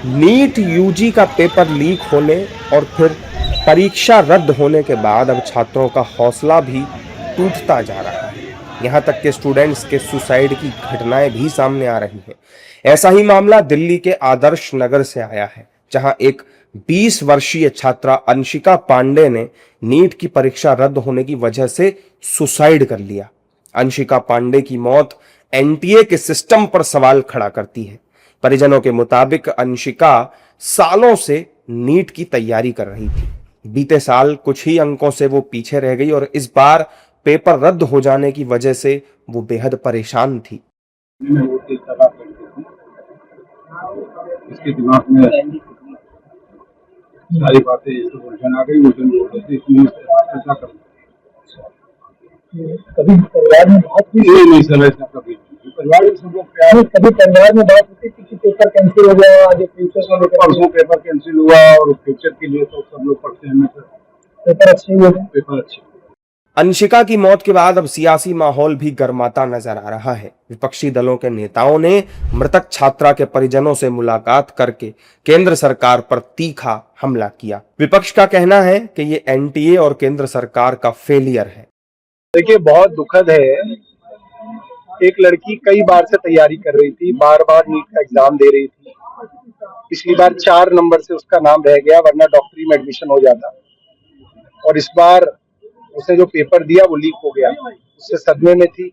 NEET UG का paper leak होने और फिर परीक्षा रद्द होने के बाद अब छात्रों का हौसला भी टूटता जा रहा है। यहां तक कि स्टूडेंट्स के सुसाइड की घटनाएं भी सामने आ रही हैं। ऐसा ही मामला दिल्ली के आदर्श नगर से आया है, जहां एक 20 वर्षीय छात्रा अंशिका पांडे ने नीट की परीक्षा रद्द होने की वजह से सुसाइड कर लिया। अंशिका पांडे की मौत एनटीए के सिस्टम पर सवाल खड़ा करती है। परिजनों के मुताबिक अंशिका सालों से नीट की तैयारी कर रही थी। बीते साल कुछ ही अंकों से वो पीछे रह गई और इस बार पेपर रद्द हो जाने की वजह से वो बेहद परेशान थी। इसके दिमाग में सारी बातें उलझन आ गई। उलझन बोलते थे इसमें ऐसा कर कभी परिवार में बात नहीं सर, ऐसा कभी परिवार में सब लोग प्यार, कभी परिवार में बात होती थी कि पेपर कैंसिल हो गया, आगे फ्यूचर में परसों पेपर कैंसिल हुआ और फ्यूचर के लिए तो सब लोग पढ़ते हैं सर, पेपर अच्छे हुए, पेपर अच्छे। अंशिका की मौत के बाद अब सियासी माहौल भी गर्माता नजर आ रहा है। विपक्षी दलों के नेताओं ने मृतक छात्रा के परिजनों से मुलाकात करके केंद्र सरकार पर तीखा हमला किया। विपक्ष का कहना है कि ये एनटीए और केंद्र सरकार का फेलियर है। देखिए, बहुत दुखद है। एक लड़की कई बार से तैयारी कर रही थी, बार बार नीट का एग्जाम दे रही थी। पिछली बार 4 नंबर से उसका नाम रह गया, वरना डॉक्टरी में एडमिशन हो जाता। और इस बार उसने जो पेपर दिया वो लीक हो गया। उससे सदमे में थी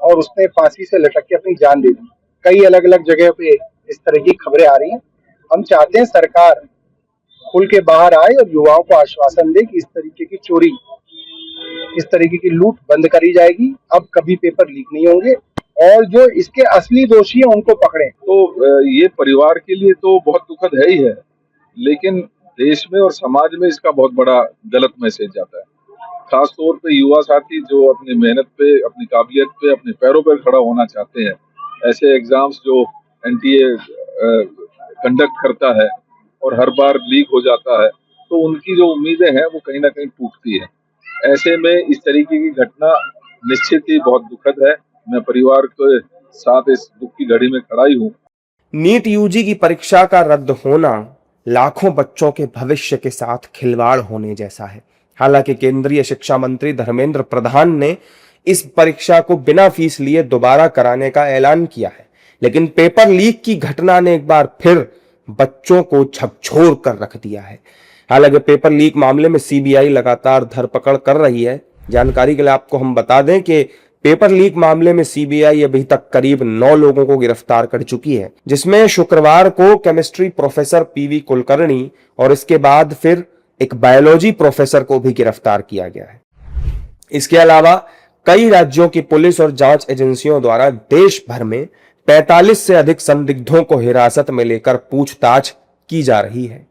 और उसने फांसी से लटक के अपनी जान दे दी। कई अलग अलग जगह पे इस तरह की खबरें आ रही हैं। हम चाहते हैं सरकार खुल के बाहर आए और युवाओं को आश्वासन दे कि इस तरीके की चोरी, इस तरीके की लूट बंद करी जाएगी। अब कभी पेपर लीक नहीं होंगे और जो इसके असली दोषी हैं उनको पकड़ें। तो ये परिवार के लिए तो बहुत दुखद है ही है, लेकिन देश में और समाज में इसका बहुत बड़ा गलत मैसेज जाता है। खास तौर पे युवा साथी जो अपनी मेहनत पे, अपनी काबिलियत पे, अपने पैरों पर खड़ा होना चाहते हैं, ऐसे एग्जाम्स जो एनटीए कंडक्ट करता है और हर बार लीक हो जाता है, तो उनकी जो उम्मीदें हैं वो कहीं ना कहीं टूटती है। ऐसे में इस तरीके की घटना निश्चित ही बहुत दुखद है। मैं परिवार के साथ इस दुख की घड़ी में खड़ा ही हूँ। नीट यूजी की परीक्षा का रद्द होना लाखों बच्चों के भविष्य के साथ खिलवाड़ होने जैसा है। हालांकि केंद्रीय शिक्षा मंत्री धर्मेंद्र प्रधान ने इस परीक्षा को बिना फीस लिए दोबारा कराने का ऐलान किया है, लेकिन पेपर लीक की घटना ने एक बार फिर बच्चों को झकझोर कर रख दिया है। हालांकि पेपर लीक मामले में सीबीआई लगातार धरपकड़ कर रही है। जानकारी के लिए आपको हम बता दें कि पेपर लीक मामले में सीबीआई अभी तक करीब 9 लोगों को गिरफ्तार कर चुकी है, जिसमें शुक्रवार को केमिस्ट्री प्रोफेसर पीवी कुलकर्णी और इसके बाद फिर एक बायोलॉजी प्रोफेसर को भी गिरफ्तार किया गया है। इसके अलावा कई राज्यों की पुलिस और जांच एजेंसियों द्वारा देश भर में 45 से अधिक संदिग्धों को हिरासत में लेकर पूछताछ की जा रही है।